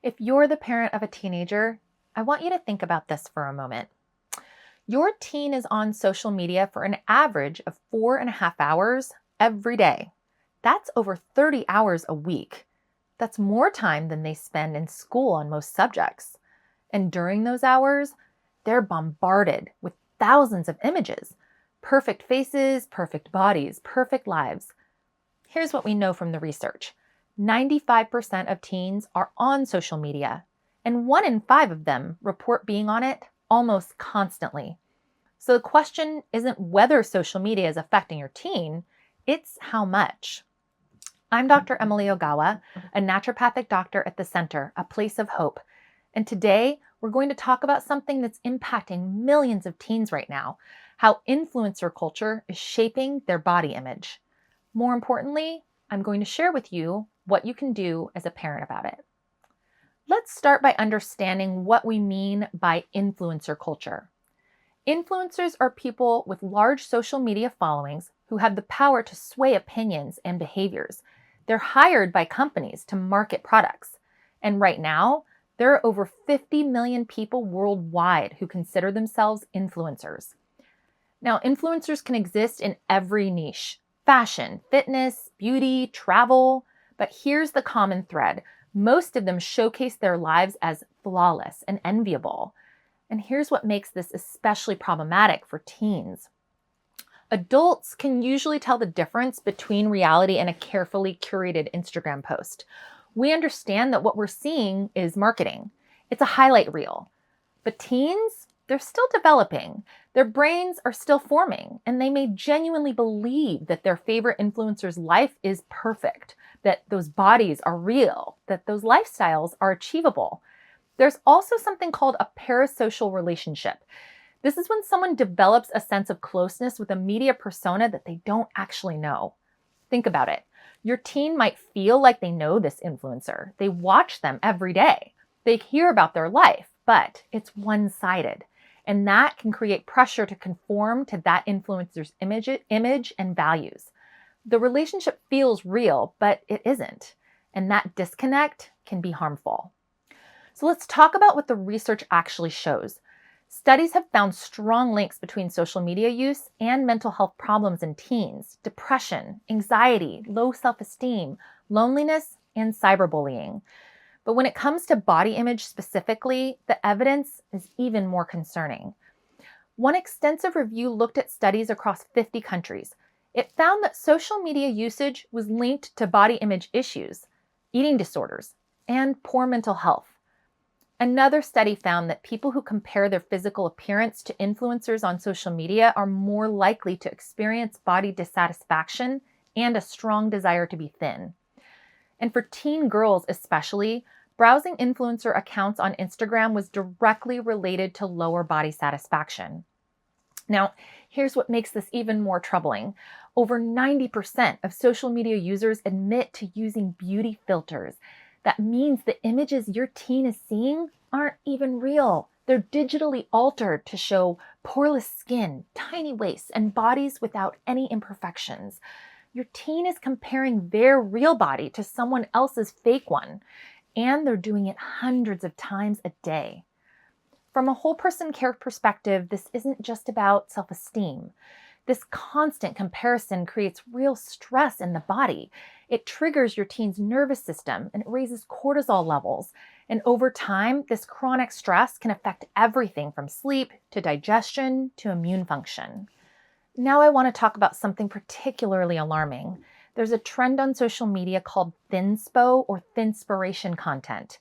If you're the parent of a teenager, I want you to think about this for a moment. Your teen is on social media for an average of 4.5 hours every day. That's over 30 hours a week. That's more time than they spend in school on most subjects. And during those hours, they're bombarded with thousands of images. Perfect faces, perfect bodies, perfect lives. Here's what we know from the research. 95% of teens are on social media, and 1 in 5 of them report being on it almost constantly. So the question isn't whether social media is affecting your teen, it's how much. I'm Dr. Emily Ogawa, a naturopathic doctor at the Center, a place of hope. And today, we're going to talk about something that's impacting millions of teens right now, how influencer culture is shaping their body image. More importantly, I'm going to share with you what you can do as a parent about it. Let's start by understanding what we mean by influencer culture. Influencers are people with large social media followings who have the power to sway opinions and behaviors. They're hired by companies to market products. And right now, there are over 50 million people worldwide who consider themselves influencers. Now, influencers can exist in every niche: fashion, fitness, beauty, travel. But here's the common thread. Most of them showcase their lives as flawless and enviable. And here's what makes this especially problematic for teens. Adults can usually tell the difference between reality and a carefully curated Instagram post. We understand that what we're seeing is marketing. It's a highlight reel. But teens, they're still developing. Their brains are still forming, and they may genuinely believe that their favorite influencer's life is perfect, that those bodies are real, that those lifestyles are achievable. There's also something called a parasocial relationship. This is when someone develops a sense of closeness with a media persona that they don't actually know. Think about it. Your teen might feel like they know this influencer. They watch them every day. They hear about their life, but it's one-sided. And that can create pressure to conform to that influencer's image and values. The relationship feels real, but it isn't. And that disconnect can be harmful. So let's talk about what the research actually shows. Studies have found strong links between social media use and mental health problems in teens: depression, anxiety, low self-esteem, loneliness, and cyberbullying. But when it comes to body image specifically, the evidence is even more concerning. One extensive review looked at studies across 50 countries. It found that social media usage was linked to body image issues, eating disorders, and poor mental health. Another study found that people who compare their physical appearance to influencers on social media are more likely to experience body dissatisfaction and a strong desire to be thin. And for teen girls especially, browsing influencer accounts on Instagram was directly related to lower body satisfaction. Now, here's what makes this even more troubling. Over 90% of social media users admit to using beauty filters. That means the images your teen is seeing aren't even real. They're digitally altered to show poreless skin, tiny waists, and bodies without any imperfections. Your teen is comparing their real body to someone else's fake one, and they're doing it hundreds of times a day. From a whole person care perspective, this isn't just about self-esteem. This constant comparison creates real stress in the body. It triggers your teen's nervous system and it raises cortisol levels. And over time, this chronic stress can affect everything from sleep to digestion to immune function. Now I want to talk about something particularly alarming. There's a trend on social media called thinspo or thinspiration content.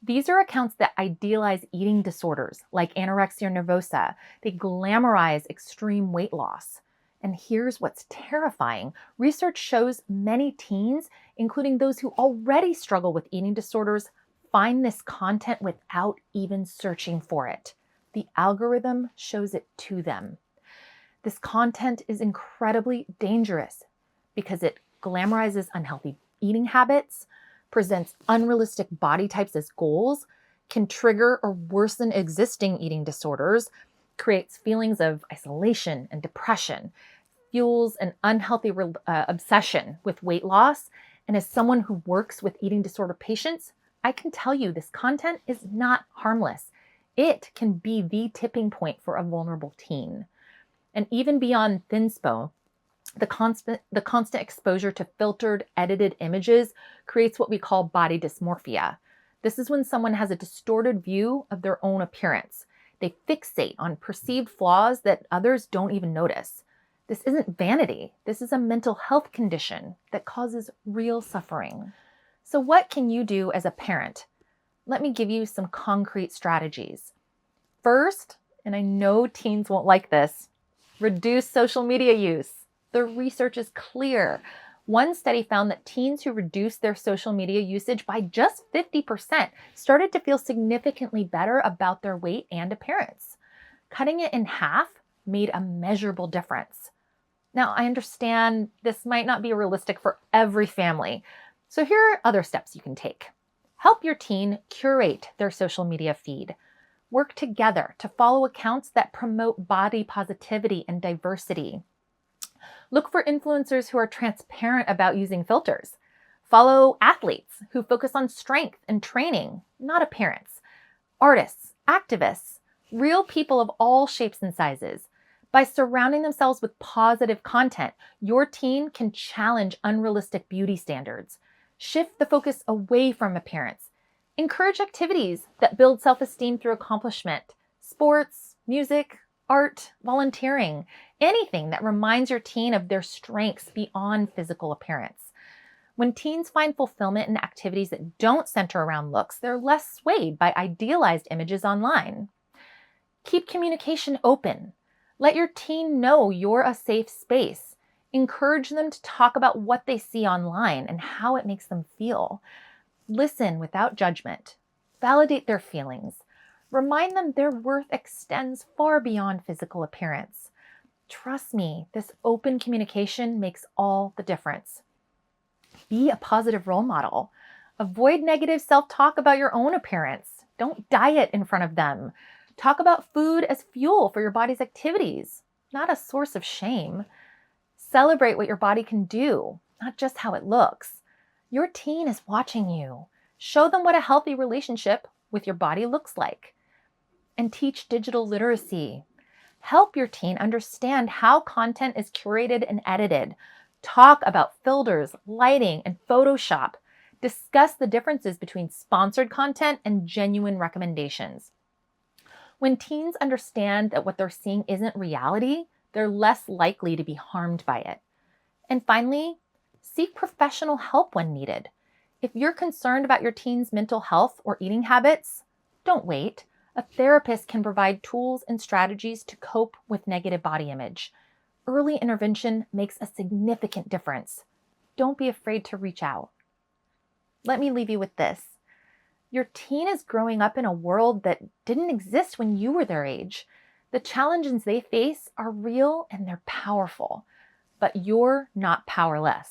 These are accounts that idealize eating disorders like anorexia nervosa. They glamorize extreme weight loss. And here's what's terrifying. Research shows many teens, including those who already struggle with eating disorders, find this content without even searching for it. The algorithm shows it to them. This content is incredibly dangerous because it glamorizes unhealthy eating habits, presents unrealistic body types as goals, can trigger or worsen existing eating disorders, creates feelings of isolation and depression, fuels an unhealthy obsession with weight loss, and as someone who works with eating disorder patients, I can tell you this content is not harmless. It can be the tipping point for a vulnerable teen. And even beyond thinspo, the constant exposure to filtered, edited images creates what we call body dysmorphia. This is when someone has a distorted view of their own appearance. They fixate on perceived flaws that others don't even notice. This isn't vanity. This is a mental health condition that causes real suffering. So what can you do as a parent? Let me give you some concrete strategies. First, and I know teens won't like this, reduce social media use. The research is clear. One study found that teens who reduced their social media usage by just 50% started to feel significantly better about their weight and appearance. Cutting it in half made a measurable difference. Now, I understand this might not be realistic for every family, so here are other steps you can take. Help your teen curate their social media feed. Work together to follow accounts that promote body positivity and diversity. Look for influencers who are transparent about using filters. Follow athletes who focus on strength and training, not appearance. Artists, activists, real people of all shapes and sizes. By surrounding themselves with positive content, your teen can challenge unrealistic beauty standards. Shift the focus away from appearance. Encourage activities that build self-esteem through accomplishment. Sports, music, art, volunteering, anything that reminds your teen of their strengths beyond physical appearance. When teens find fulfillment in activities that don't center around looks, they're less swayed by idealized images online. Keep communication open. Let your teen know you're a safe space. Encourage them to talk about what they see online and how it makes them feel. Listen without judgment. Validate their feelings. Remind them their worth extends far beyond physical appearance. Trust me, this open communication makes all the difference. Be a positive role model. Avoid negative self-talk about your own appearance. Don't diet in front of them. Talk about food as fuel for your body's activities, not a source of shame. Celebrate what your body can do, not just how it looks. Your teen is watching you. Show them what a healthy relationship with your body looks like. And teach digital literacy. Help your teen understand how content is curated and edited. Talk about filters, lighting, and Photoshop. Discuss the differences between sponsored content and genuine recommendations. When teens understand that what they're seeing isn't reality, they're less likely to be harmed by it. And finally, seek professional help when needed. If you're concerned about your teen's mental health or eating habits, don't wait. A therapist can provide tools and strategies to cope with negative body image. Early intervention makes a significant difference. Don't be afraid to reach out. Let me leave you with this. Your teen is growing up in a world that didn't exist when you were their age. The challenges they face are real and they're powerful, but you're not powerless.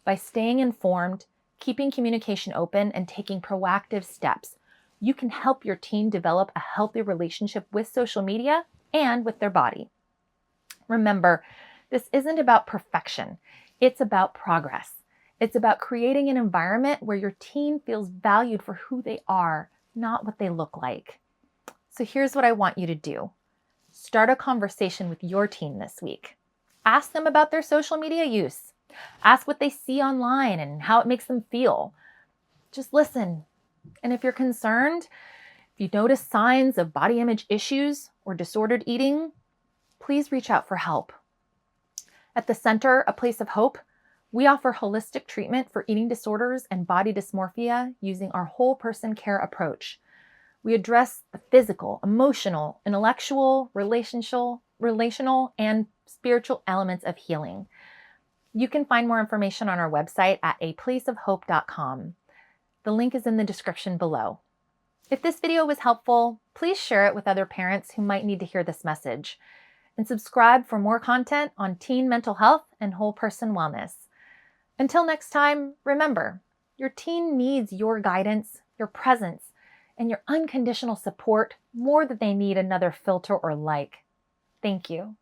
By staying informed, keeping communication open, and taking proactive steps, you can help your teen develop a healthy relationship with social media and with their body. Remember, this isn't about perfection. It's about progress. It's about creating an environment where your teen feels valued for who they are, not what they look like. So here's what I want you to do. Start a conversation with your teen this week. Ask them about their social media use. Ask what they see online and how it makes them feel. Just listen. And if you're concerned, if you notice signs of body image issues or disordered eating, please reach out for help. At the Center, A Place of Hope, we offer holistic treatment for eating disorders and body dysmorphia using our whole person care approach. We address the physical, emotional, intellectual, relational, and spiritual elements of healing. You can find more information on our website at aplaceofhope.com. The link is in the description below. If this video was helpful, please share it with other parents who might need to hear this message. And subscribe for more content on teen mental health and whole person wellness. Until next time, remember, your teen needs your guidance, your presence, and your unconditional support more than they need another filter or like. Thank you.